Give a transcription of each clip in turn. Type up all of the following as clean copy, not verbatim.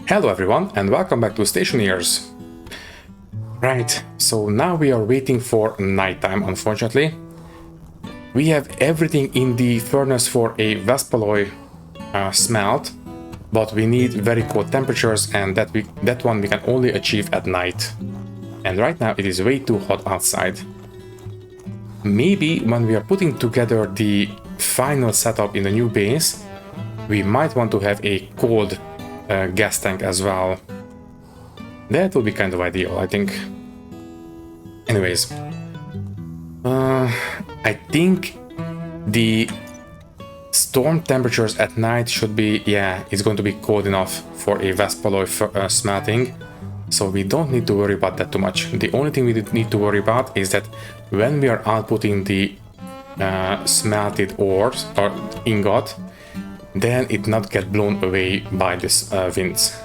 Hello everyone and welcome back to Stationeers. Right, so now we are waiting for nighttime, unfortunately. We have everything in the furnace for a Waspaloy smelt, but we need very cold temperatures, and that one we can only achieve at night. And right now it is way too hot outside. Maybe when we are putting together the final setup in the new base, we might want to have a cold gas tank as well. That would be kind of ideal, I think. Anyways, I think the storm temperatures at night should be, it's going to be cold enough for a Waspaloy smelting, so we don't need to worry about that too much. The only thing we need to worry about is that when we are outputting the smelted ores or ingot, then it not get blown away by this winds.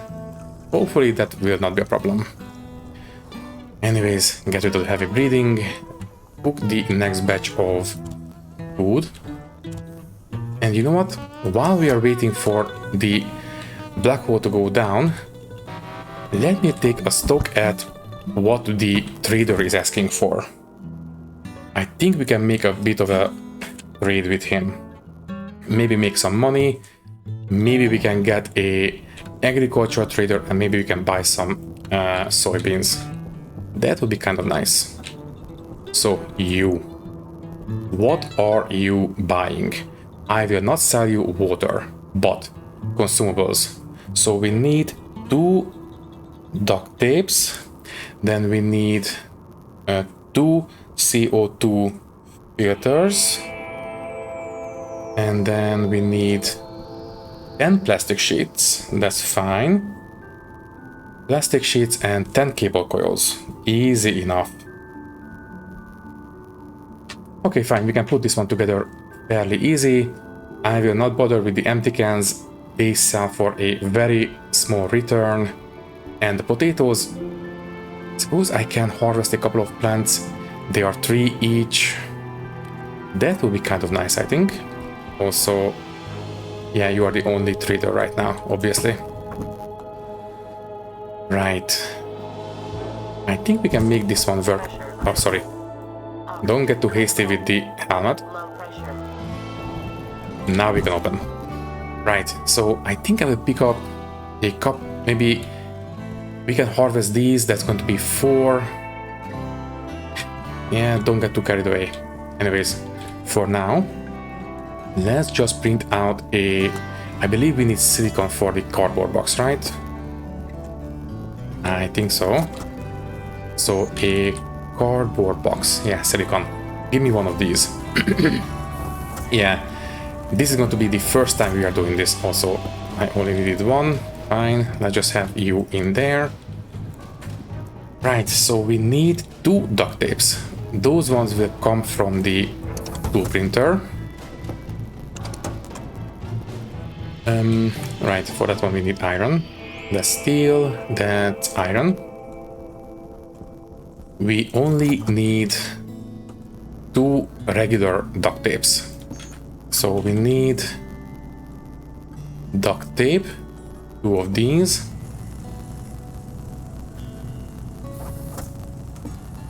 Hopefully that will not be a problem. Anyways, get rid of the heavy breathing, cook the next batch of food. And you know what? While we are waiting for the black hole to go down, let me take a stock at what the trader is asking for. I think we can make a bit of a trade with him. Maybe make some money, maybe we can get a agricultural trader, and maybe we can buy some soybeans. That would be kind of nice. So what are you buying? I will not sell you water, but consumables. So we need 2 duct tapes, then we need 2 CO2 filters, and then we need 10 plastic sheets. That's fine. Plastic sheets and 10 cable coils. Easy enough. Okay, fine. We can put this one together fairly easy. I will not bother with the empty cans. They sell for a very small return. And the potatoes, suppose I can harvest a couple of plants. They are 3 each. That would be kind of nice, I think. Also, yeah, you are the only trader right now, obviously. Right. I think we can make this one work. Oh, sorry. Don't get too hasty with the helmet. Now we can open. Right, so I think I will pick up a cup. Maybe we can harvest these. That's going to be 4. Yeah, don't get too carried away. Anyways, for now, let's just print out I believe we need silicone for the cardboard box, right? I think so. So a cardboard box, yeah, silicone. Give me one of these. Yeah, this is going to be the first time we are doing this also. I only needed 1, fine, let's just have you in there. Right, so we need 2 duct tapes. Those ones will come from the tool printer. Right, for that one we need iron. That's steel, that's iron. We only need 2 regular duct tapes. So we need duct tape, 2 of these.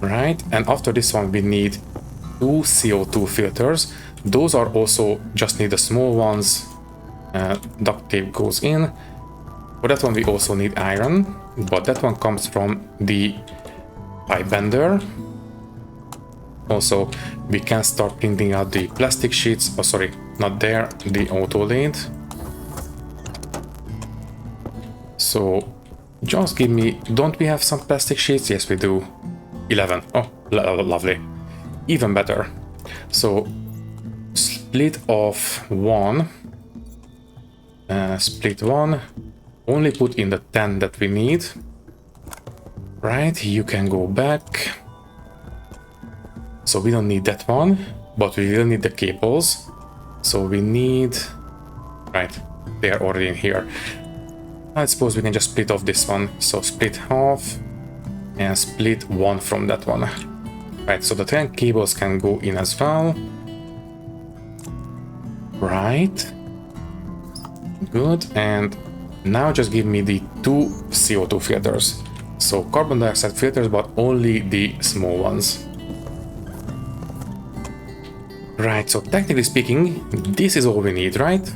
Right, and after this one we need 2 CO2 filters. Those are also just need the small ones. Duct tape goes in. For that one we also need iron, but that one comes from the pipe bender. Also, we can start printing out the plastic sheets. Oh, sorry, not there, the auto lathe. So just give me, don't we have some plastic sheets? Yes, we do. 11. Oh, lovely. Even better. So split off 1. Split 1. Only put in the 10 that we need. Right, you can go back. So we don't need that one, but we will need the cables. So we need... Right, they are already in here. I suppose we can just split off this one. So split half and split 1 from that one. Right, so the 10 cables can go in as well. Right. Good, and Now just give me the 2 CO2 filters. So carbon dioxide filters, but only the small ones. Right, so technically speaking, this is all we need, right?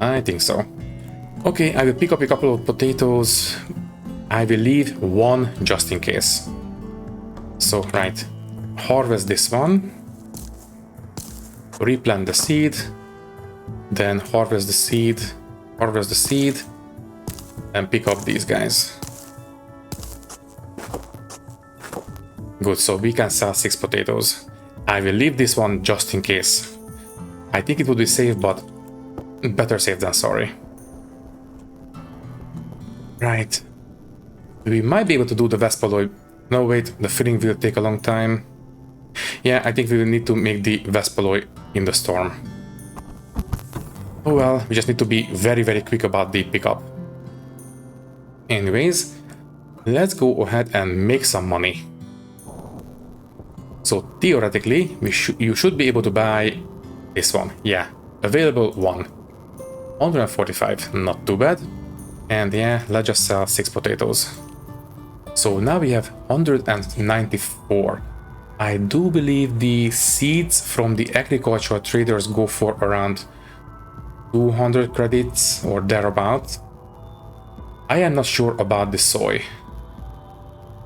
I think so. Okay, I will pick up a couple of potatoes. I will leave one just in case. So, right, harvest this one. Replant the seed. Then harvest the seed. Harvest the seed. And pick up these guys. Good, so we can sell 6 potatoes. I will leave this one just in case. I think it would be safe, but better safe than sorry. Right. We might be able to do the Waspaloy. No, wait, the filling will take a long time. Yeah, I think we will need to make the Waspaloy in the storm. Oh well, we just need to be very, very quick about the pickup. Anyways, let's go ahead and make some money. So theoretically, you should be able to buy this one. Yeah, available 1. 145, not too bad. And yeah, let's just sell 6 potatoes. So now we have 194. I do believe the seeds from the agricultural traders go for around 200 credits or thereabout. I am not sure about the soy.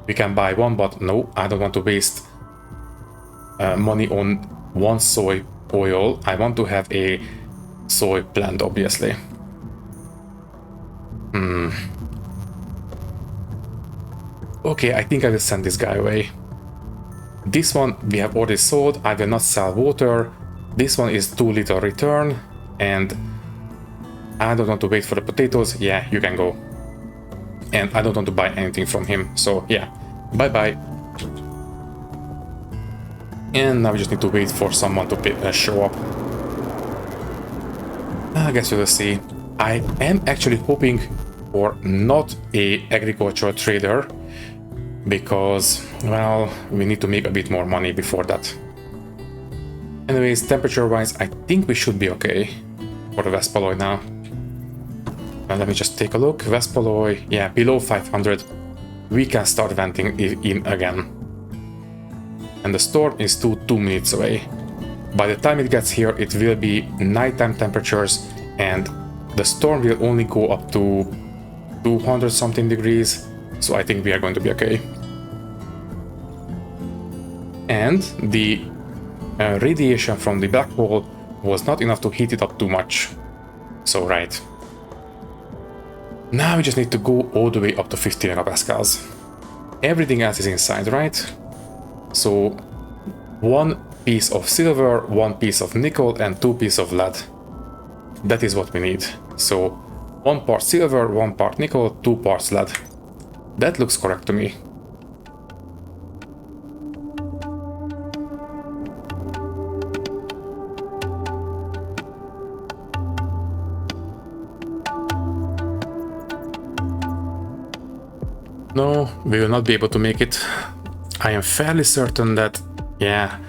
We can buy one, but no, I don't want to waste money on one soy oil. I want to have a soy plant, obviously. Okay, I think I will send this guy away. This one we have already sold. I will not sell water. This one is 2 little return, and I don't want to wait for the potatoes. Yeah, you can go. And I don't want to buy anything from him, so yeah, bye-bye. And now we just need to wait for someone to show up. I guess we'll see. I am actually hoping for not a agricultural trader, because, well, we need to make a bit more money before that. Anyways, temperature-wise, I think we should be okay for the Waspaloy now. Let me just take a look. Waspaloy, yeah, below 500. We can start venting in again. And the storm is 2 minutes away. By the time it gets here, it will be nighttime temperatures, and the storm will only go up to 200 something degrees. So I think we are going to be okay. And the radiation from the black hole was not enough to heat it up too much. So right. Now we just need to go all the way up to 50 megapascals. Everything else is inside, right? So 1 piece of silver, 1 piece of nickel, and 2 pieces of lead. That is what we need. So 1 part silver, 1 part nickel, 2 parts lead. That looks correct to me. No, we will not be able to make it. I am fairly certain that, yeah,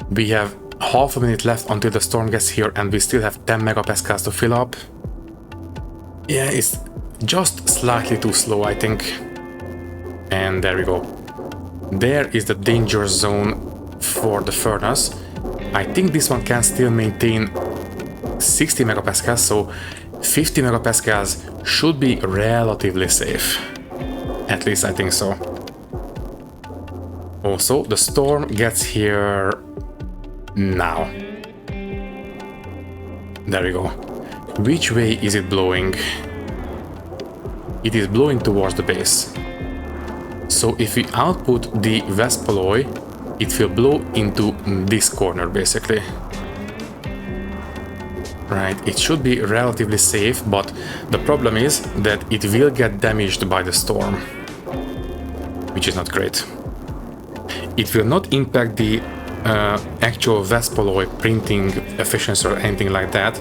we have half a minute left until the storm gets here, and we still have 10 megapascals to fill up. Yeah, it's just slightly too slow, I think. And there we go. There is the danger zone for the furnace. I think this one can still maintain 60 megapascals, so 50 megapascals should be relatively safe. At least I think so. Also, the storm gets here now. There we go. Which way is it blowing? It is blowing towards the base. So if we output the Waspaloy, it will blow into this corner basically. Right, it should be relatively safe, but the problem is that it will get damaged by the storm, which is not great. It will not impact the actual Waspaloy printing efficiency or anything like that,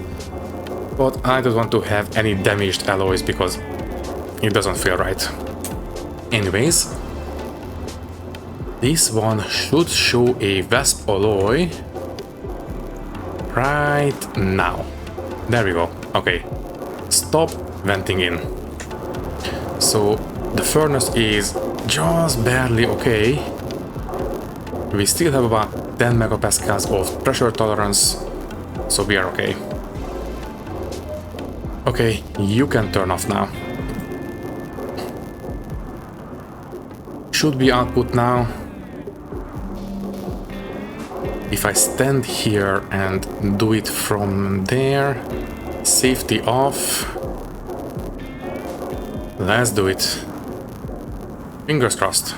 but I don't want to have any damaged alloys because it doesn't feel right. Anyways, this one should show a Waspaloy right now. There we go. Okay. stop venting in. So the furnace is just barely okay. We still have about 10 megapascals of pressure tolerance, so we are okay. Okay, you can turn off now. Should be output now. If I stand here and do it from there, safety off. Let's do it. Fingers crossed.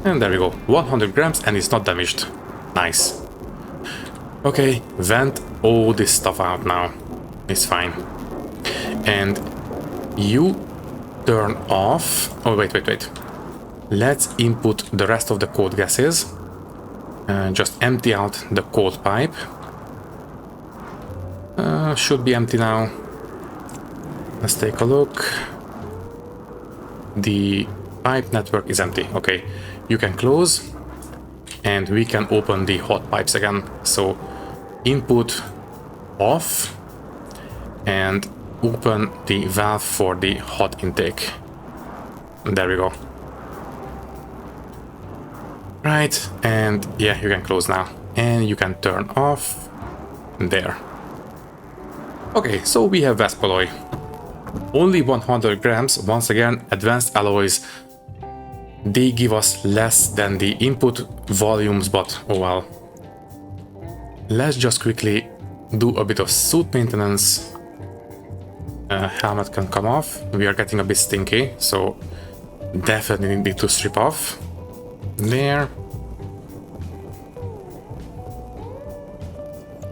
And there we go. 100 grams and it's not damaged. Nice. Okay, vent all this stuff out now. It's fine. And you turn off... Oh, wait. Let's input the rest of the cold gases. Just empty out the cold pipe. Should be empty now. Let's take a look. The pipe network is empty. Okay, you can close and we can open the hot pipes again. So input off and open the valve for the hot intake. There we go. Right, and yeah, you can close now. And you can turn off there. Okay, so we have Waspaloy. Only 100 grams, once again, advanced alloys. They give us less than the input volumes, but oh well. Let's just quickly do a bit of suit maintenance. Helmet can come off. We are getting a bit stinky, so definitely need to strip off. There.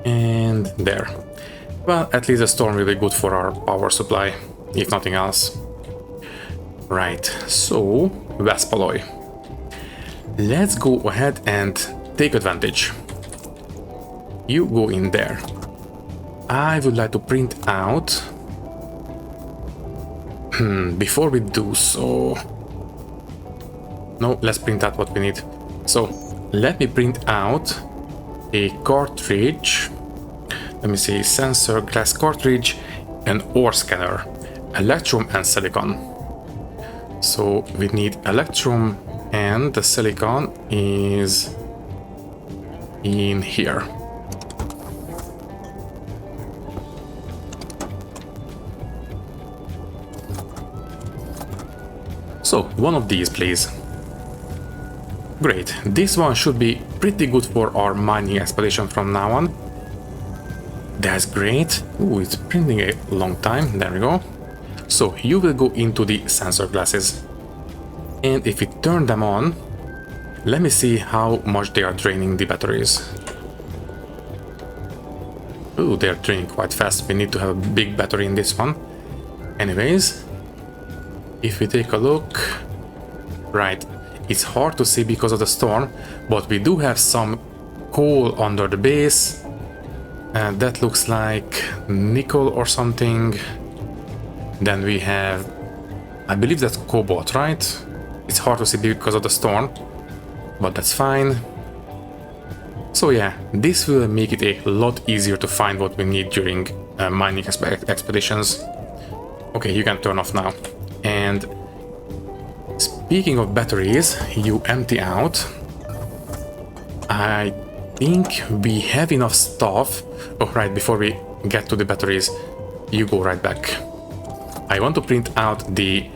And there. Well, at least the storm will be good for our power supply, if nothing else. Right, so Waspaloy. Let's go ahead and take advantage. You go in there. I would like to print out... before we do so... No, let's print out what we need. So, let me print out a cartridge. Let me see, sensor, glass cartridge, an ore scanner, electrum and silicon. So we need electrum and the silicon is in here. So one of these, please. Great, this one should be pretty good for our mining expedition from now on. That's great. Ooh, it's printing a long time. There we go. So you will go into the sensor glasses. And if we turn them on, let me see how much they are draining the batteries. Ooh, they're draining quite fast. We need to have a big battery in this one. Anyways, if we take a look... Right, it's hard to see because of the storm, but we do have some coal under the base. That looks like nickel or something. Then we have, I believe that's cobalt, right? It's hard to see because of the storm, but that's fine. So yeah, this will make it a lot easier to find what we need during mining expeditions. Okay, you can turn off now. And speaking of batteries, you empty out. I think we have enough stuff. Oh, right, before we get to the batteries, you go right back. I want to print out the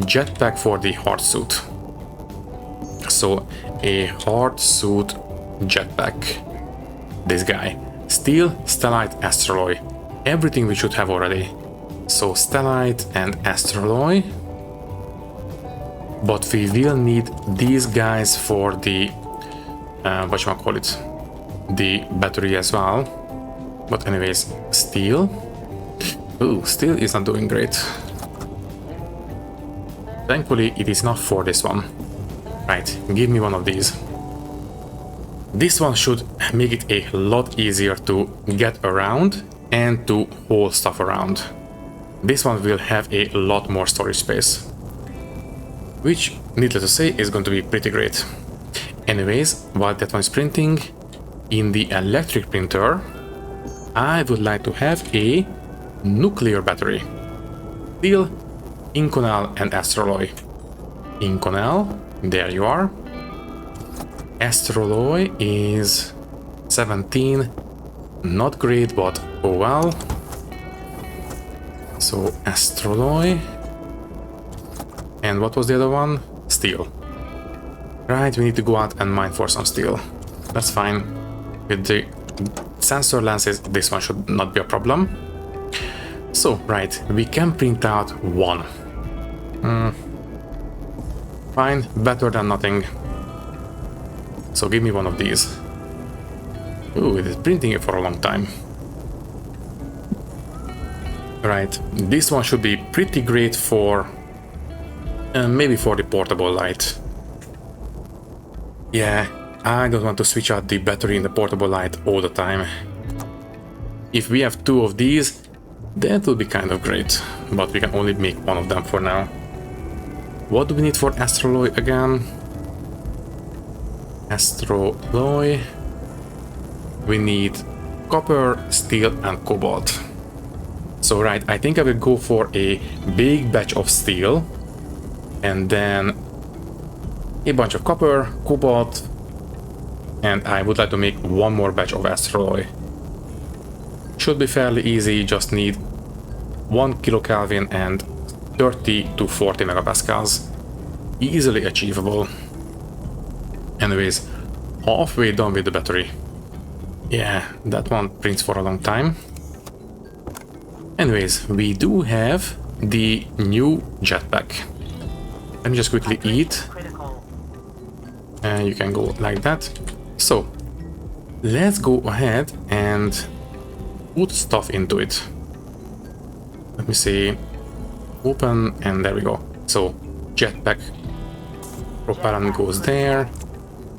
jetpack for the hard suit. So, a hard suit jetpack. This guy. Steel, stellite, asteroid. Everything we should have already. So, stellite and asteroid. But we will need these guys for the... whatchamacallit? The battery as well. But anyways, steel. Ooh, steel is not doing great. Thankfully, it is not for this one. Right, give me one of these. This one should make it a lot easier to get around and to hold stuff around. This one will have a lot more storage space. Which, needless to say, is going to be pretty great. Anyways, while that one is printing, in the electric printer, I would like to have a nuclear battery. Steel, inconel, and asteroid. Inconel, there you are. Asteroid is 17. Not great, but oh well. So asteroid. And what was the other one? Steel. Right, we need to go out and mine for some steel. That's fine. With the sensor lenses, this one should not be a problem. So, right, we can print out one. Fine, better than nothing. So give me one of these. Ooh, it is printing it for a long time. Right, this one should be pretty great for... maybe for the portable light. Yeah, I don't want to switch out the battery in the portable light all the time. If we have two of these, that will be kind of great, but we can only make one of them for now. What do we need for asteroid again? Asteroid. We need copper, steel, and cobalt. So right, I think I will go for a big batch of steel, and then a bunch of copper, cobalt, and I would like to make one more batch of asteroid. Should be fairly easy, just need 1 kilokelvin and 30 to 40 megapascals. Easily achievable. Anyways, halfway done with the battery. Yeah, that one prints for a long time. Anyways, we do have the new jetpack. Let me just quickly eat. And you can go like that. So, let's go ahead and put stuff into it. Let me see. Open, and there we go. So, jetpack propellant goes there.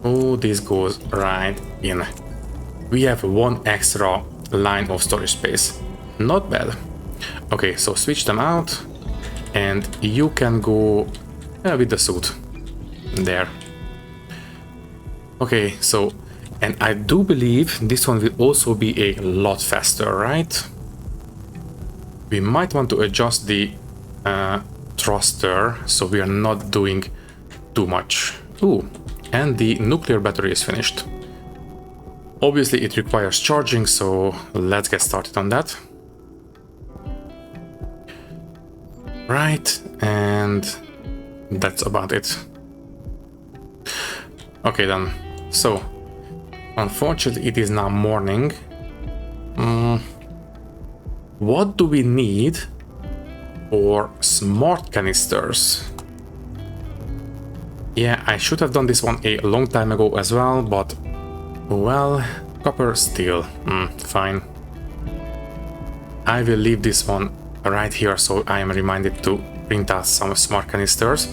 Oh, this goes right in. We have one extra line of storage space. Not bad. Okay, so switch them out, and you can go with the suit. There. Okay, so, and I do believe this one will also be a lot faster, right? We might want to adjust the thruster so we are not doing too much. Ooh, and the nuclear battery is finished. Obviously it requires charging, so let's get started on that. Right, and that's about it. Okay then, so unfortunately it is now morning. What do we need for smart canisters? Yeah, I should have done this one a long time ago as well, but well, copper, steel, fine. I will leave this one right here so I am reminded to print out some smart canisters,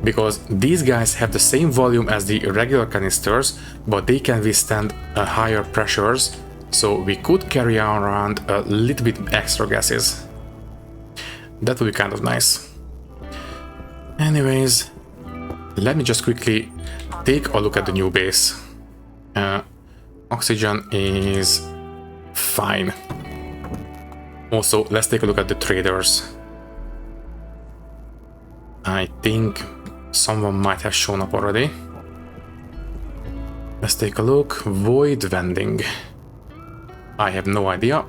because these guys have the same volume as the regular canisters, but they can withstand higher pressures, so we could carry around a little bit extra gases. That would be kind of nice. Anyways, let me just quickly take a look at the new base. Oxygen is fine. Also, let's take a look at the traders. I think someone might have shown up already. Let's take a look. Void vending. I have no idea.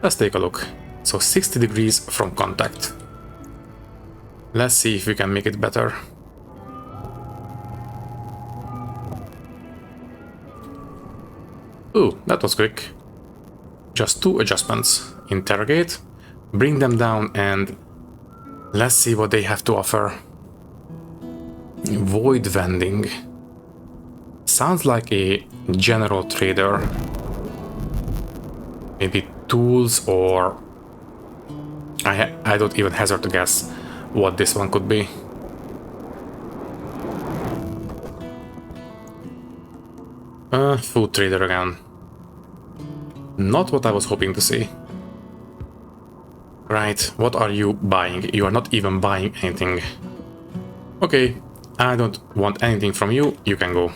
Let's take a look. So 60 degrees from contact. Let's see if we can make it better. Ooh, that was quick. Just 2 adjustments. Interrogate, bring them down, and let's see what they have to offer. Void vending. Sounds like a general trader. Maybe tools, or I don't even hazard to guess what this one could be. Food trader again. Not what I was hoping to see. Right, what are you buying? You are not even buying anything. Okay, I don't want anything from you, you can go.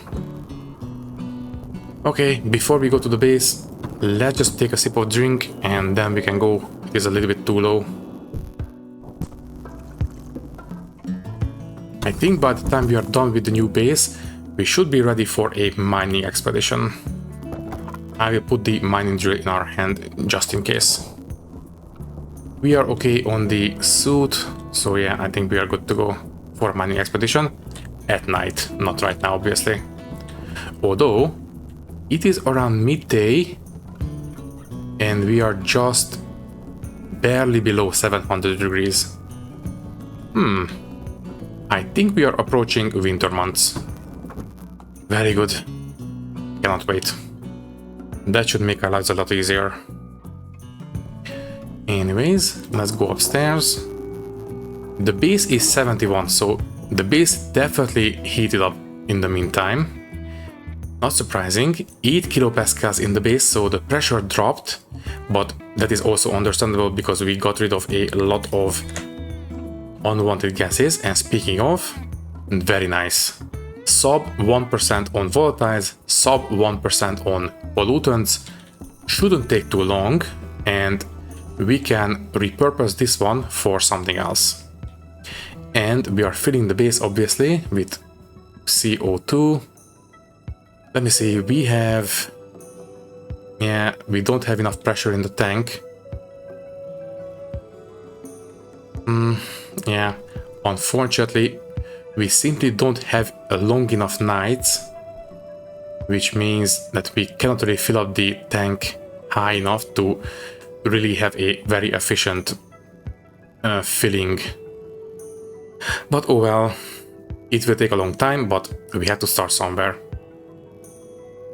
Okay, before we go to the base, Let's just take a sip of drink and then we can go. It is a little bit too low. I think by the time we are done with the new base, we should be ready for a mining expedition. I will put the mining drill in our hand just in case. We are okay on the suit, so yeah, I think we are good to go for a mining expedition. At night, not right now obviously. Although, it is around midday and we are just barely below 700 degrees. I think we are approaching winter months. Very good. Cannot wait. That should make our lives a lot easier. Anyways, let's go upstairs. The base is 71, so the base definitely heated up in the meantime. Not surprising, 8 kilopascals in the base, so the pressure dropped, but that is also understandable because we got rid of a lot of unwanted gases. And speaking of, very nice. Sub 1% on volatiles, sub 1% on pollutants. Shouldn't take too long, and we can repurpose this one for something else. And we are filling the base obviously with CO2. Let me see, we have... yeah, we don't have enough pressure in the tank. Yeah, unfortunately, we simply don't have long enough nights, which means that we cannot really fill up the tank high enough to really have a very efficient filling. But oh well, it will take a long time, but we have to start somewhere.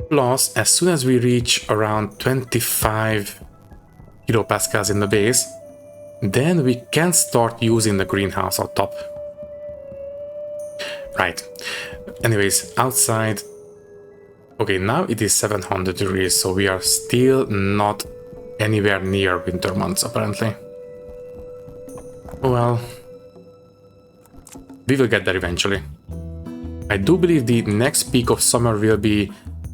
Plus, as soon as we reach around 25 kilopascals in the base, then we can start using the greenhouse on top. Right. Anyways, outside... okay, now it is 700 degrees, so we are still not anywhere near winter months, apparently. Well, we will get there eventually. I do believe the next peak of summer will be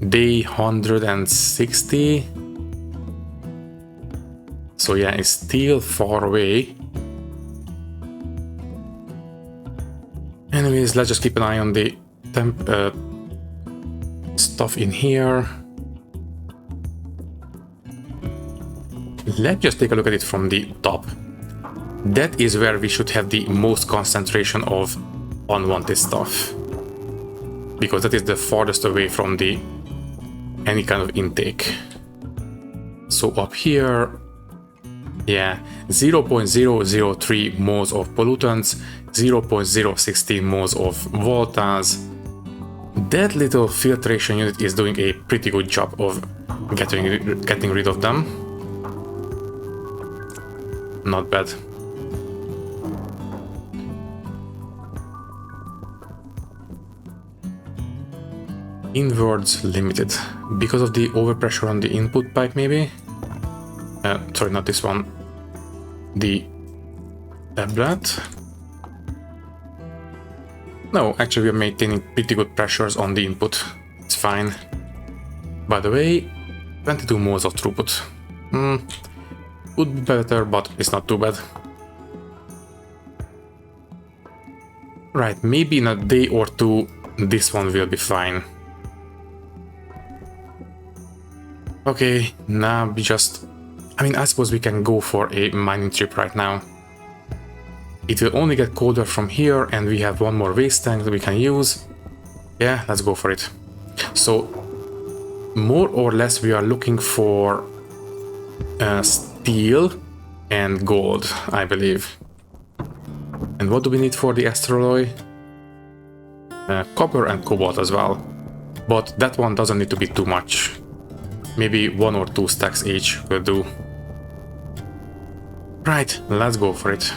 day 160. So yeah, it's still far away. Anyways, let's just keep an eye on the temp stuff in here. Let's just take a look at it from the top. That is where we should have the most concentration of unwanted stuff, because that is the farthest away from the any kind of intake. So up here, yeah, 0.003 moles of pollutants, 0.016 moles of volatiles. That little filtration unit is doing a pretty good job of getting rid of them. Not bad. Inwards limited because of the overpressure on the input pipe, maybe. Sorry, not this one. The tablet. No, actually we are maintaining pretty good pressures on the input. It's fine. By the way, 22 moles of throughput. Would be better, but it's not too bad. Right, maybe in a day or two this one will be fine. Okay, now we just... I mean, I suppose we can go for a mining trip right now. It will only get colder from here, and we have one more waste tank that we can use. Yeah, let's go for it. So, more or less we are looking for steel and gold, I believe. And what do we need for the asteroid? Copper and cobalt as well. But that one doesn't need to be too much. Maybe 1 or 2 stacks each will do. Right, let's go for it.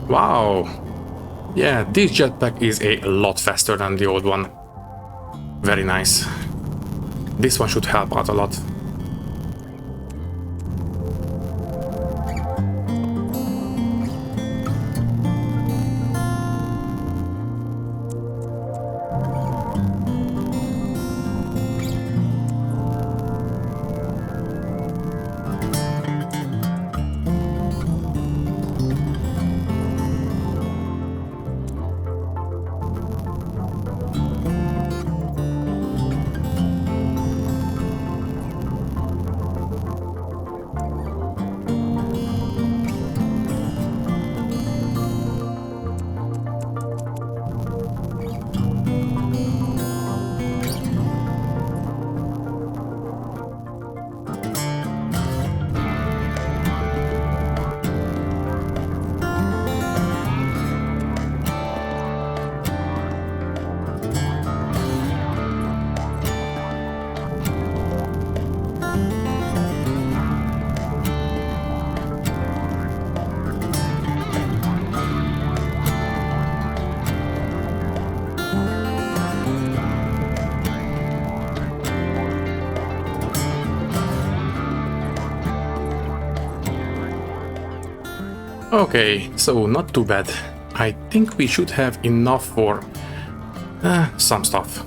Wow! Yeah, this jetpack is a lot faster than the old one. Very nice. This one should help out a lot. Okay, so not too bad. I think we should have enough for some stuff.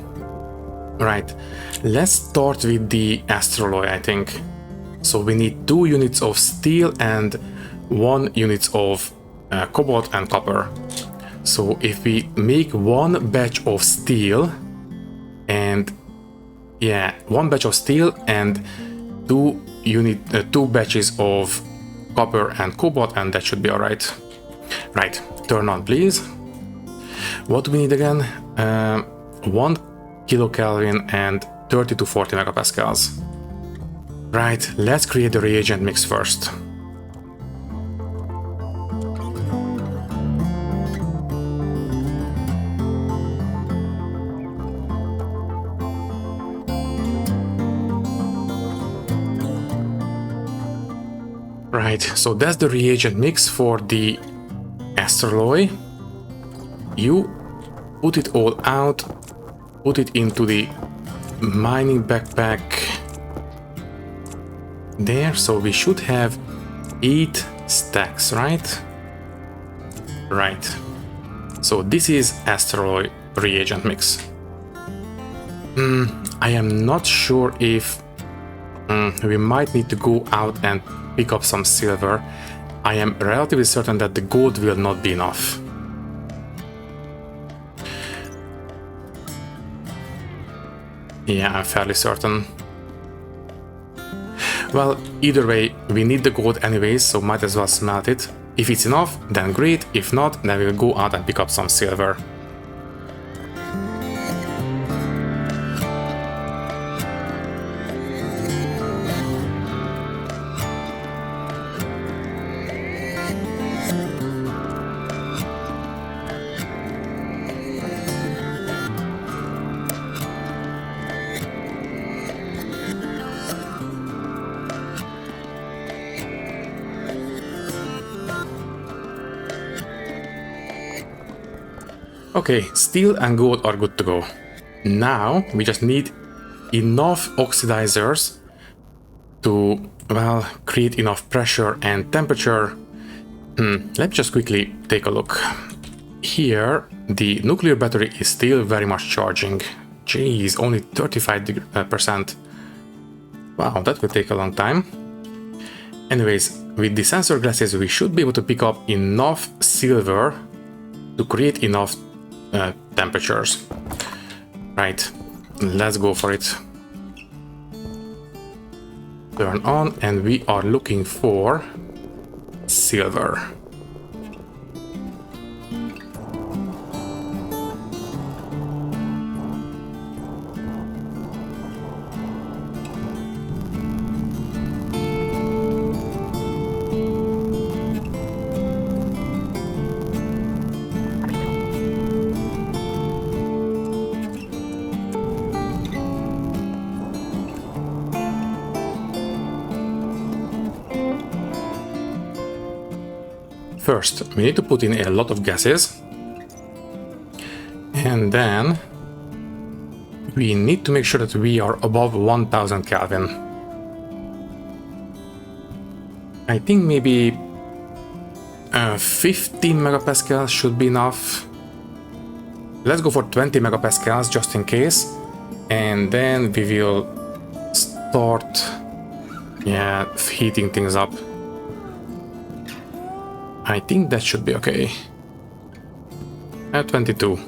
Right, let's start with the asteroid, I think. So we need 2 units of steel and 1 unit of cobalt and copper. So if we make 1 batch of steel and 1 batch of steel and 2 batches of copper and cobalt, and that should be alright. Right, turn on please. What do we need again? 1 kilokelvin and 30 to 40 megapascals. Right, let's create the reagent mix first. Right, so that's the reagent mix for the asteroid. You put it all out, put it into the mining backpack there, so we should have 8 stacks, right? Right, so this is asteroid reagent mix. I am not sure if we might need to go out and pick up some silver. I am relatively certain that the gold will not be enough. Yeah, I'm fairly certain. Well, either way, we need the gold anyways, so might as well smelt it. If it's enough, then great. If not, then we'll go out and pick up some silver. Okay, steel and gold are good to go. Now we just need enough oxidizers to, well, create enough pressure and temperature. Let me just quickly take a look. Here, the nuclear battery is still very much charging. Jeez, only 35%. Wow, that will take a long time. Anyways, with the sensor glasses we should be able to pick up enough silver to create enough temperatures. Right, let's go for it. Turn on, and we are looking for silver. First, we need to put in a lot of gases, and then we need to make sure that we are above 1000 Kelvin. I think maybe 15 megapascals should be enough. Let's go for 20 megapascals just in case, and then we will start heating things up. I think that should be okay. At 22.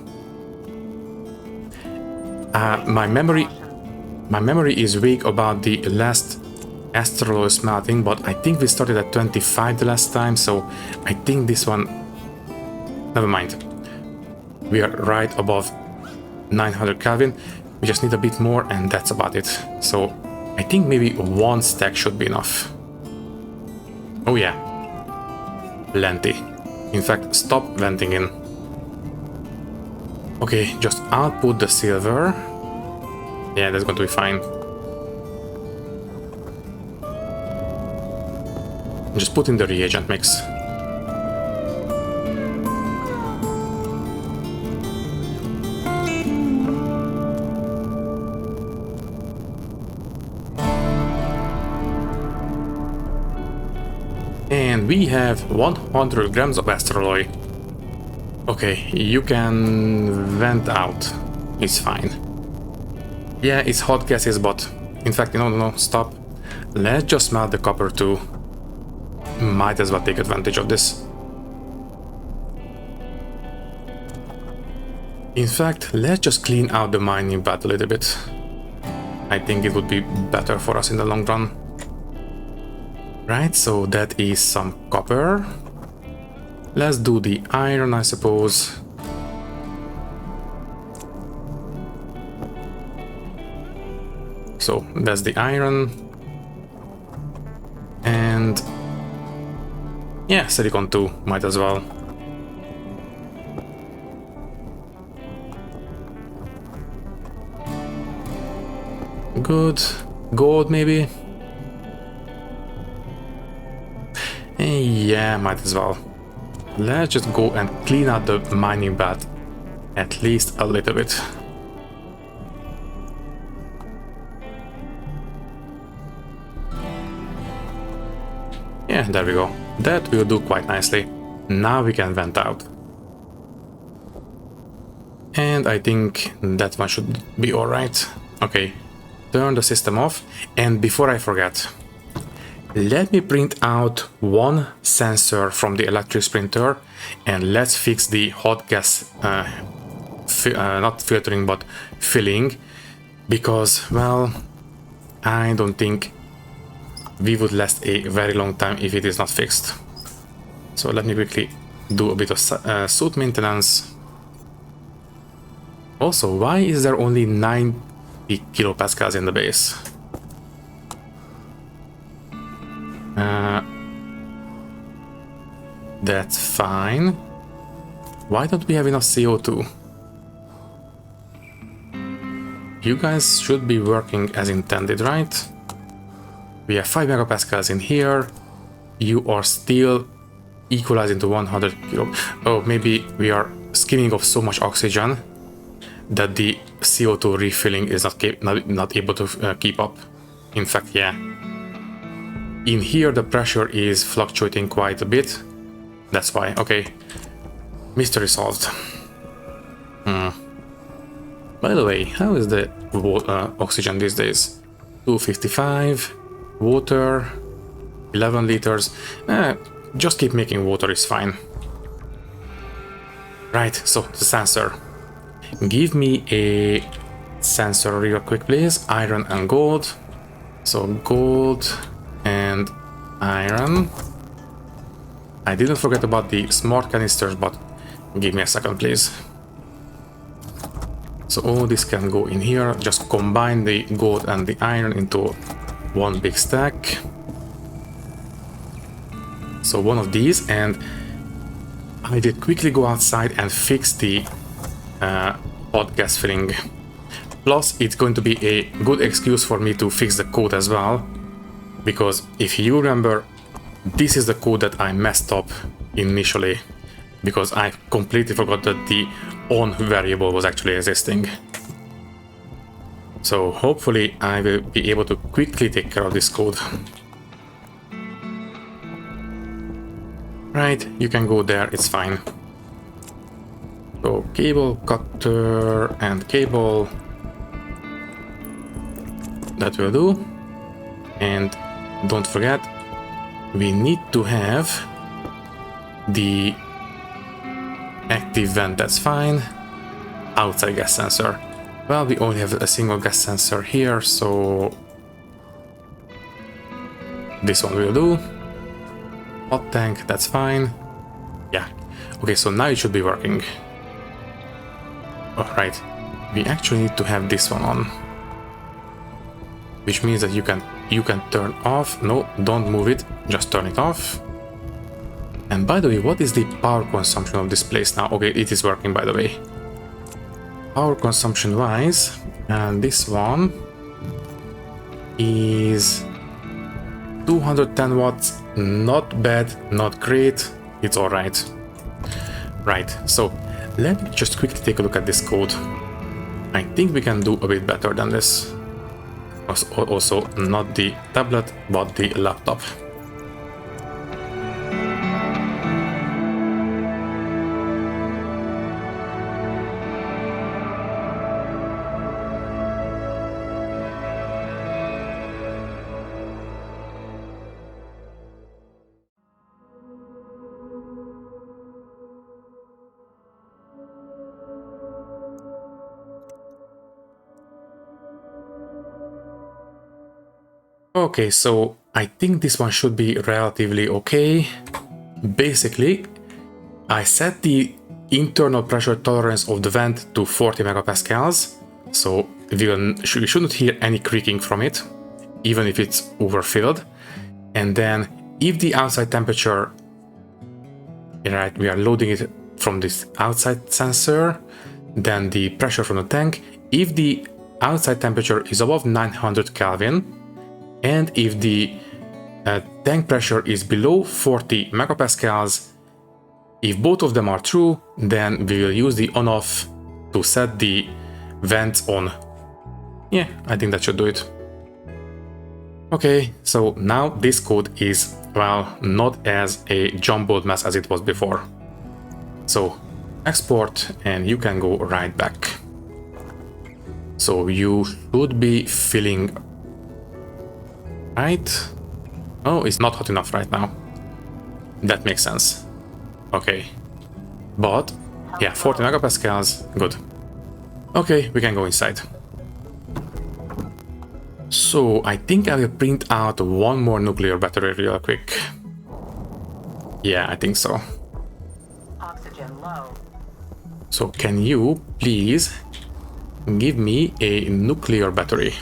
My memory is weak about the last asteroid smelting, but I think we started at 25 the last time, so I think this one... Never mind. We are right above 900 Kelvin. We just need a bit more, and that's about it. So I think maybe 1 stack should be enough. Oh yeah. Plenty. In fact, stop venting in. Okay, just output the silver. Yeah, that's going to be fine. Just put in the reagent mix. And And we have 100 grams of asteroid. Okay, you can vent out. It's fine. Yeah, it's hot gases, but in fact, no, stop. Let's just smelt the copper too. Might as well take advantage of this. In fact, let's just clean out the mining belt a little bit. I think it would be better for us in the long run. Right, so that is some copper. Let's do the iron, I suppose. So that's the iron. And yeah, silicon too, might as well. Good. Gold maybe? Yeah, might as well. Let's just go and clean out the mining belt at least a little bit. Yeah, there we go. That will do quite nicely. Now we can vent out. And I think that one should be alright. Okay, turn the system off. And before I forget, let me print out one sensor from the electric printer and let's fix the hot gas, not filtering but filling, because, well, I don't think we would last a very long time if it is not fixed. So let me quickly do a bit of suit maintenance. Also, why is there only 90 kilopascals in the base? That's fine. Why don't we have enough CO2? You guys should be working as intended, right? We have 5 megapascals in here. You are still equalizing to 100 kilo. Oh, maybe we are skimming off so much oxygen that the CO2 refilling is not able to keep up. In fact, yeah. In here the pressure is fluctuating quite a bit. That's why. Okay. Mystery solved. By the way, how is the oxygen these days? 255. Water. 11 liters. Just keep making water is fine. Right, so the sensor. Give me a sensor real quick, please. Iron and gold. So gold and iron. I didn't forget about the smart canisters, but give me a second, please. So all this can go in here. Just combine the gold and the iron into one big stack. So one of these, and I did quickly go outside and fix the hot gas filling. Plus, it's going to be a good excuse for me to fix the code as well, because if you remember, this is the code that I messed up initially, because I completely forgot that the on variable was actually existing. So hopefully I will be able to quickly take care of this code. Right, you can go there, it's fine. So cable, cutter and cable. That will do. And don't forget, we need to have the active vent, that's fine. Outside gas sensor. Well, we only have a single gas sensor here, so this one will do. Hot tank, that's fine. Yeah. Okay, so now it should be working. Alright. We actually need to have this one on. Which means that you can turn off. No, don't move it. Just turn it off. And by the way, what is the power consumption of this place now? Okay, it is working, by the way. Power consumption wise, and this one is 210 watts. Not bad, not great. It's alright. Right, so let me just quickly take a look at this code. I think we can do a bit better than this. Also, not the tablet, but the laptop. Okay, so I think this one should be relatively okay. Basically, I set the internal pressure tolerance of the vent to 40 megapascals, so we shouldn't hear any creaking from it, even if it's overfilled. And then if the outside temperature, right, we are loading it from this outside sensor, then the pressure from the tank, if the outside temperature is above 900 Kelvin, and if the tank pressure is below 40 megapascals, if both of them are true, then we will use the on-off to set the vents on. Yeah, I think that should do it. Okay, so now this code is, well, not as a jumbled mess as it was before. So export and you can go right back. So you should be filling, right? Oh, it's not hot enough right now. That makes sense. Okay, but yeah, 40 megapascals, good. Okay, we can go inside. So I think I will print out one more nuclear battery real quick. Yeah, I think so. Oxygen low. So can you please give me a nuclear battery?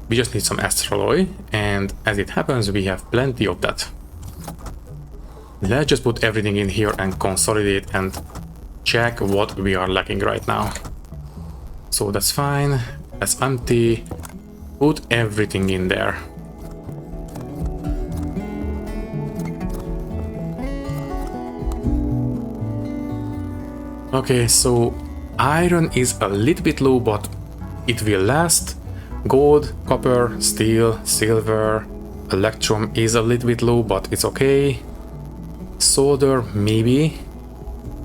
We just need some asteroid, and as it happens, we have plenty of that. Let's just put everything in here and consolidate and check what we are lacking right now. So that's fine, that's empty. Put everything in there. Okay, so iron is a little bit low, but it will last. Gold, copper, steel, silver, electrum is a little bit low, but it's okay. Solder, maybe.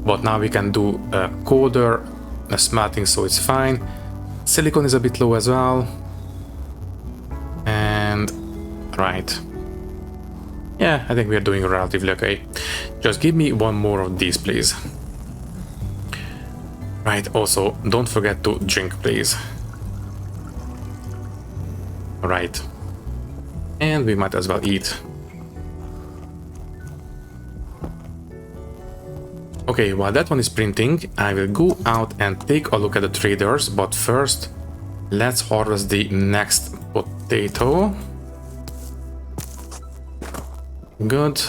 But now we can do a coder, a smelting, so it's fine. Silicon is a bit low as well. And right. Yeah, I think we are doing relatively okay. Just give me one more of these, please. Right, also, don't forget to drink, please. Right. And we might as well eat. Okay, while that one is printing, I will go out and take a look at the traders, but first, let's harvest the next potato. Good.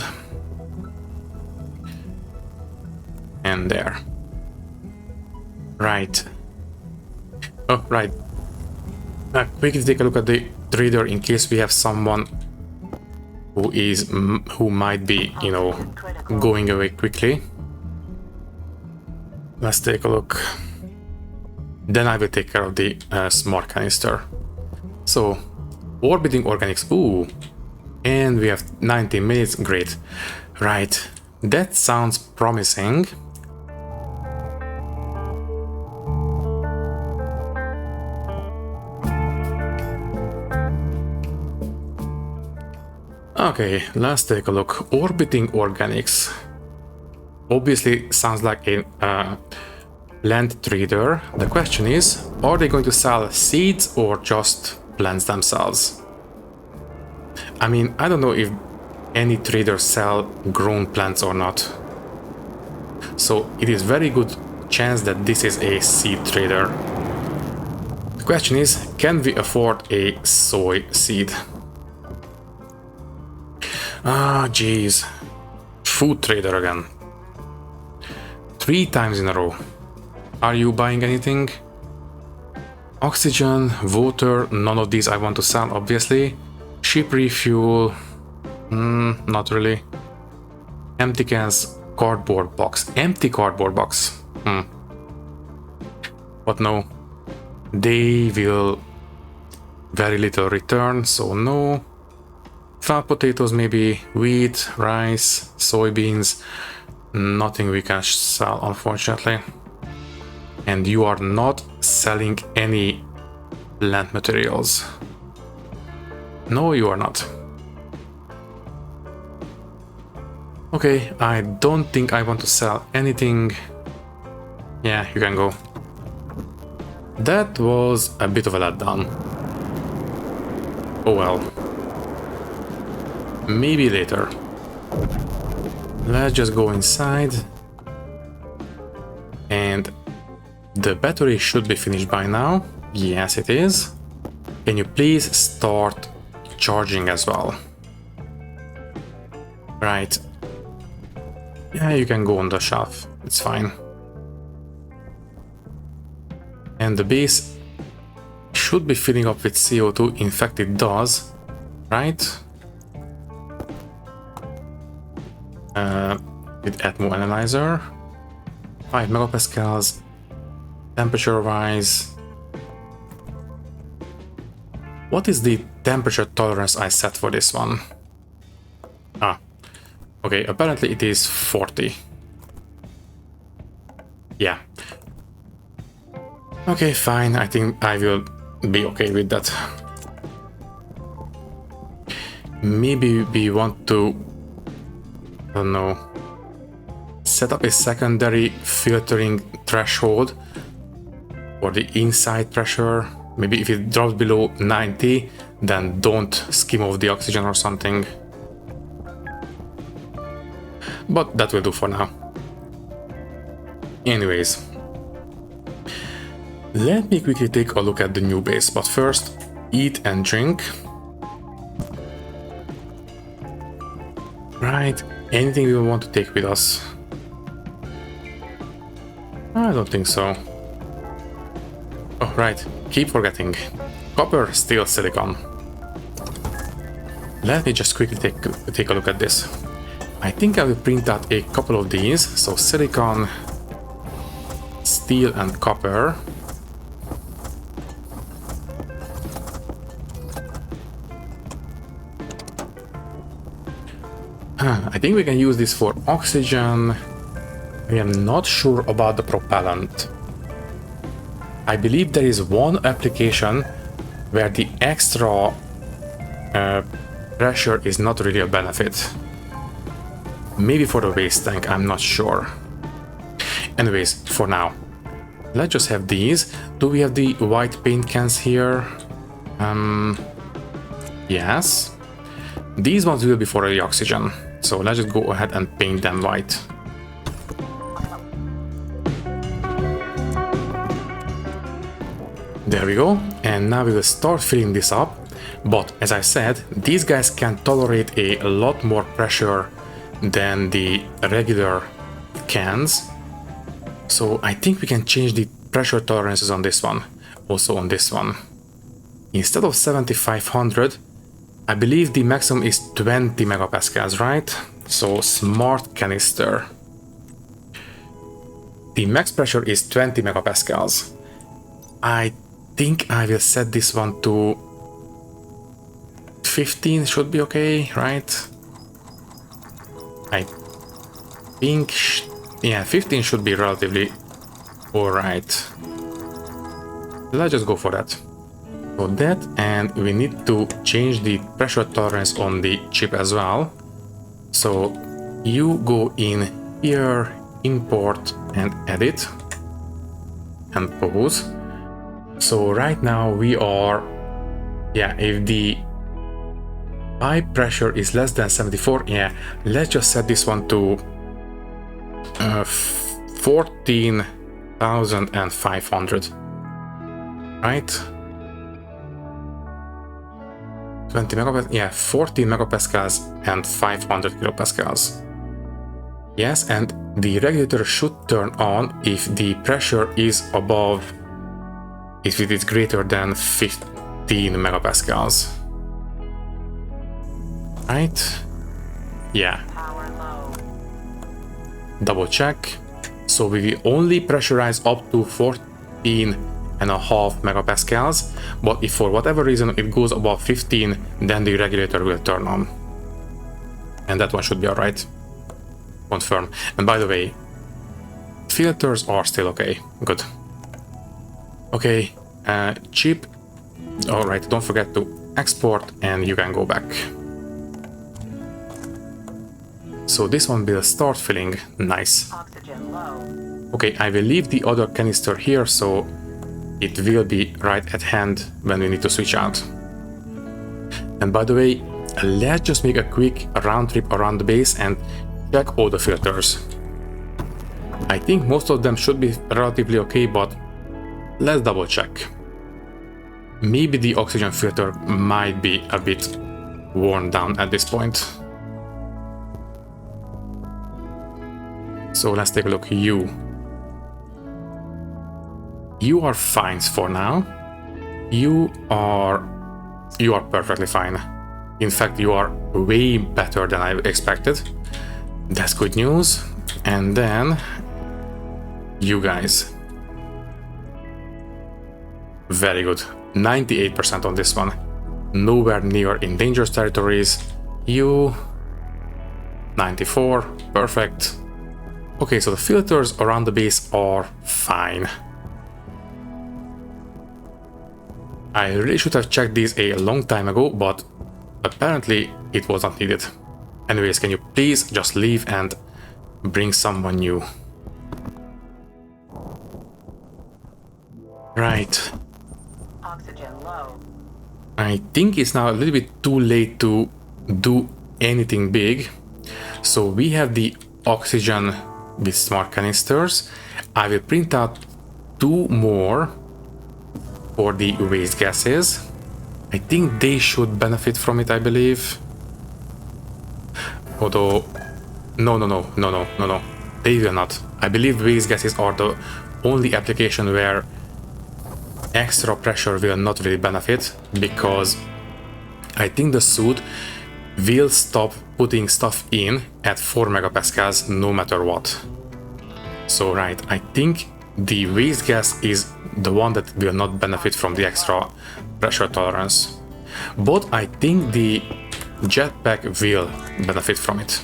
And there. Right. Oh, right. Quickly take a look at the trader in case we have someone who might be, you know, going away quickly. Let's take a look. Then I will take care of the smart canister. So, orbiting organics. Ooh. And we have 19 minutes. Great. Right. That sounds promising. Okay, let's take a look. Orbiting organics. Obviously sounds like a land trader. The question is, are they going to sell seeds or just plants themselves? I mean, I don't know if any traders sell grown plants or not. So it is very good chance that this is a seed trader. The question is, can we afford a soy seed? Ah, jeez. Food trader again. 3 times in a row. Are you buying anything? Oxygen, water, none of these I want to sell, obviously. Ship refuel, not really. Empty cans, cardboard box. Empty cardboard box. But no. They will very little return, so no. Fat potatoes, maybe wheat, rice, soybeans. Nothing we can sell, unfortunately. And you are not selling any plant materials. No, you are not. Okay, I don't think I want to sell anything. Yeah, you can go. That was a bit of a letdown. Oh well. Maybe later. Let's just go inside. And the battery should be finished by now. Yes, it is. Can you please start charging as well? Right. Yeah, you can go on the shelf. It's fine. And the base should be filling up with CO2. In fact, it does. Right? With Atmo analyzer. 5 megapascals. Temperature-wise. What is the temperature tolerance I set for this one? Ah. Okay, apparently it is 40. Yeah. Okay, fine. I think I will be okay with that. Maybe we want to, I don't know, set up a secondary filtering threshold for the inside pressure. Maybe if it drops below 90, then don't skim off the oxygen or something. But that will do for now. Anyways, let me quickly take a look at the new base, but first, eat and drink. Right, anything we want to take with us? I don't think so. Oh, right, keep forgetting. Copper, steel, silicon. Let me just quickly take a look at this. I think I will print out a couple of these. So silicon, steel and copper. I think we can use this for oxygen. I am not sure about the propellant. I believe there is one application where the extra pressure is not really a benefit. Maybe for the waste tank, I'm not sure. Anyways, for now, let's just have these. Do we have the white paint cans here? Yes. These ones will be for the oxygen. So let's just go ahead and paint them white. There we go. And now we will start filling this up. But as I said, these guys can tolerate a lot more pressure than the regular cans. So I think we can change the pressure tolerances on this one. Also on this one. Instead of 7500, I believe the maximum is 20 megapascals, right? So smart canister. The max pressure is 20 megapascals. I think I will set this one to 15, should be okay, right? I think, yeah, 15 should be relatively alright. Let's just go for that. For that, and we need to change the pressure tolerance on the chip as well. So you go in here, import and edit and pause. So right now we are, yeah, if the pipe pressure is less than 74, yeah, let's just set this one to 14,500, right? 20 megapascals, yeah, 14 megapascals and 500 kilopascals. Yes, and the regulator should turn on if the pressure is above, if it is greater than 15 megapascals. Right? Yeah. Double check. So we will only pressurize up to 14.5 megapascals, but if for whatever reason it goes above 15, then the regulator will turn on. And that one should be alright. Confirm. And by the way, filters are still okay. Good. Okay, chip. Alright, don't forget to export and you can go back. So this one will start filling. Nice. Oxygen low. Okay, I will leave the other canister here so it will be right at hand when we need to switch out. And by the way, let's just make a quick round trip around the base and check all the filters. I think most of them should be relatively okay, but let's double check. Maybe the oxygen filter might be a bit worn down at this point. So let's take a look. You are fine for now. You are perfectly fine. In fact, you are way better than I expected. That's good news. And then you guys. Very good. 98% on this one. Nowhere near in dangerous territories. You 94. Perfect. Okay, so the filters around the base are fine. I really should have checked these a long time ago, but apparently it was not needed. Anyways, can you please just leave and bring someone new? Right. Oxygen low. I think it's now a little bit too late to do anything big. So we have the oxygen with smart canisters. I will print out 2 more for the waste gases. I think they should benefit from it, I believe. Although, no. They will not. I believe waste gases are the only application where extra pressure will not really benefit, because I think the suit will stop putting stuff in at 4 megapascals no matter what. So right, I think the waste gas is the one that will not benefit from the extra pressure tolerance. But I think the jetpack will benefit from it.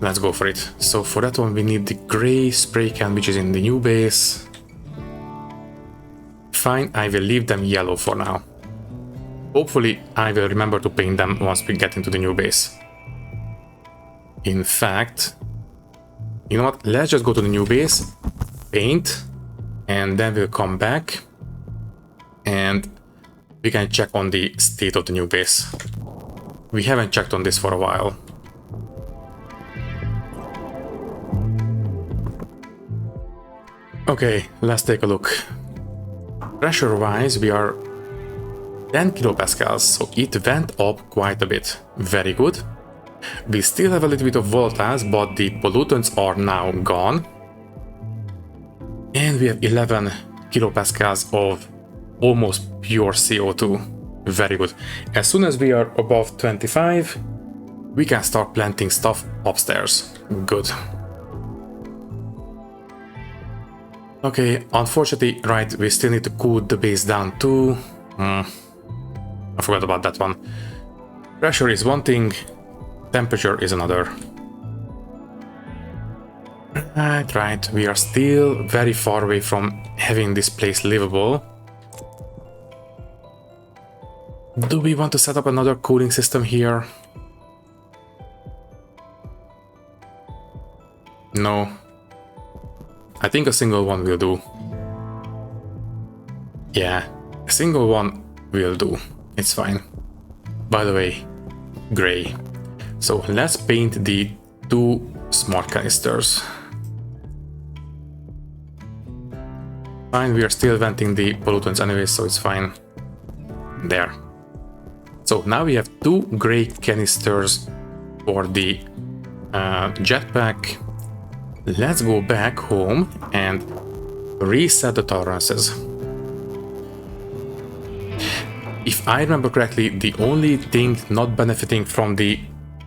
Let's go for it. So for that one we need the gray spray can, which is in the new base. Fine, I will leave them yellow for now. Hopefully I will remember to paint them once we get into the new base. In fact, you know what, let's just go to the new base, paint, and then we'll come back and we can check on the state of the new base. We haven't checked on this for a while. Okay, let's take a look. Pressure-wise, we are 10 kilopascals, so it went up quite a bit. Very good. We still have a little bit of volatiles, but the pollutants are now gone. And we have 11 kilopascals of almost pure CO2. Very good. As soon as we are above 25, we can start planting stuff upstairs. Good. Okay, unfortunately, right, we still need to cool the base down too. I forgot about that one. Pressure is one thing, temperature is another. Right, we are still very far away from having this place livable. Do we want to set up another cooling system here? No. I think a single one will do. Yeah, a single one will do. It's fine. By the way, gray. So let's paint the 2 smart canisters. Fine, we are still venting the pollutants anyway, so it's fine. There. So now we have 2 gray canisters for the jetpack. Let's go back home and reset the tolerances. If I remember correctly, the only thing not benefiting from the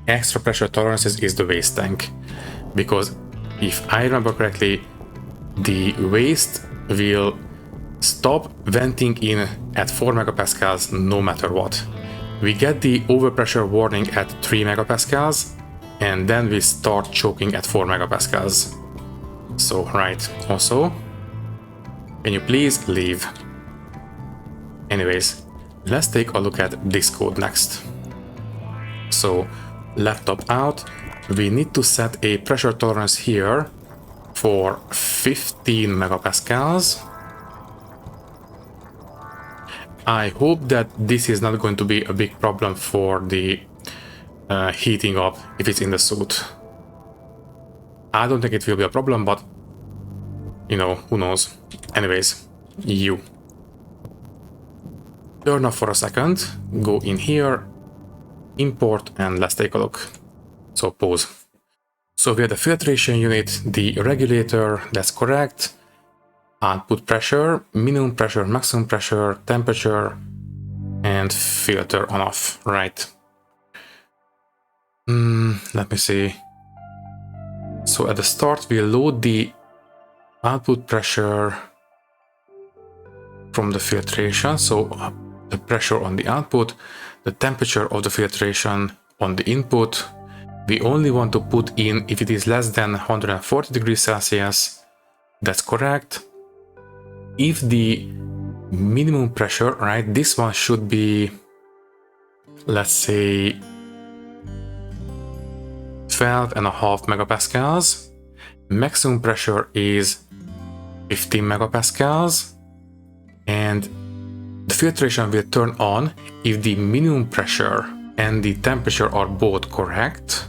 extra pressure tolerances is the waste tank. Because if I remember correctly, the waste will stop venting in at 4 megapascals no matter what. We get the overpressure warning at 3 megapascals, and then we start choking at 4 megapascals. So, right, also, can you please leave? Anyways, let's take a look at this code next. So, laptop out, we need to set a pressure tolerance here for 15 megapascals. I hope that this is not going to be a big problem for the heating up if it's in the suit. I don't think it will be a problem, but you know, who knows. Anyways, you turn off for a second, go in here, import, and let's take a look. So pause. So we have the filtration unit, the regulator, that's correct. Output pressure, minimum pressure, maximum pressure, temperature, and filter on off, right? Let me see. So at the start we load the output pressure from the filtration, so the pressure on the output, the temperature of the filtration on the input. We only want to put in if it is less than 140 degrees Celsius, that's correct. If the minimum pressure, right, this one should be, let's say, 12.5 megapascals. Maximum pressure is 15 megapascals, and the filtration will turn on if the minimum pressure and the temperature are both correct.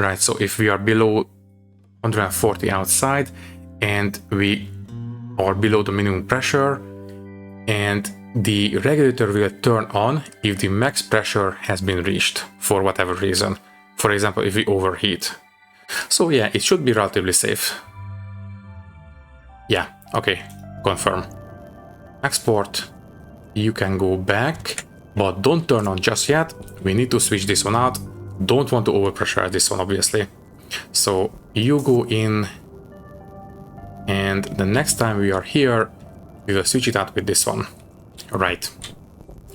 Right, so if we are below 140 outside and we are below the minimum pressure, and the regulator will turn on if the max pressure has been reached for whatever reason. For example, if we overheat. So yeah, it should be relatively safe. Yeah, okay, confirm. Export. You can go back, but don't turn on just yet. We need to switch this one out. Don't want to overpressurize this one, obviously. So you go in, and the next time we are here, we will switch it out with this one. Right.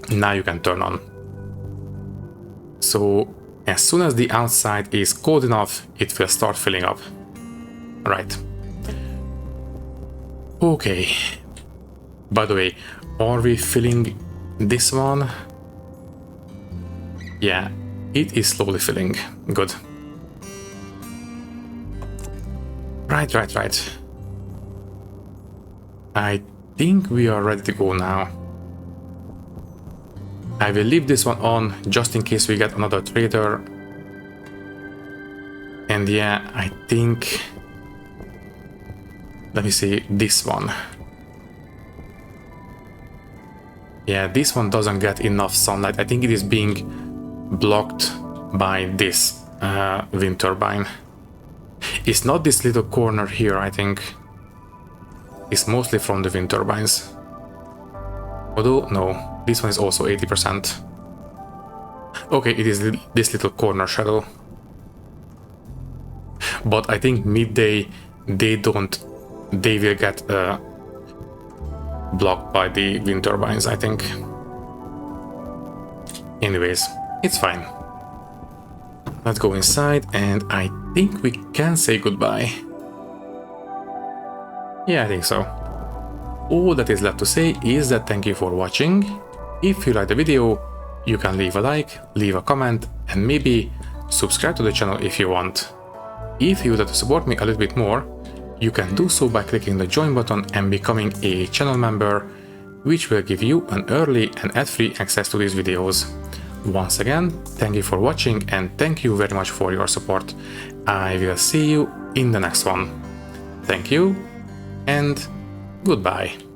Now you can turn on. So as soon as the outside is cold enough, it will start filling up. Right. Okay. By the way, are we filling this one? Yeah, it is slowly filling. Good. Right. I think we are ready to go now. I will leave this one on just in case we get another trader. And yeah, I think... Let me see, this one. Yeah, this one doesn't get enough sunlight. I think it is being blocked by this wind turbine. It's not this little corner here, I think. It's mostly from the wind turbines. Although, no, this one is also 80%. Okay, it is this little corner shadow. But I think midday, they will get blocked by the wind turbines, I think. Anyways, it's fine. Let's go inside, and I think we can say goodbye. Yeah, I think so. All that is left to say is that thank you for watching. If you liked the video, you can leave a like, leave a comment, and maybe subscribe to the channel if you want. If you would like to support me a little bit more, you can do so by clicking the join button and becoming a channel member, which will give you an early and ad-free access to these videos. Once again, thank you for watching, and thank you very much for your support. I will see you in the next one. Thank you, and goodbye.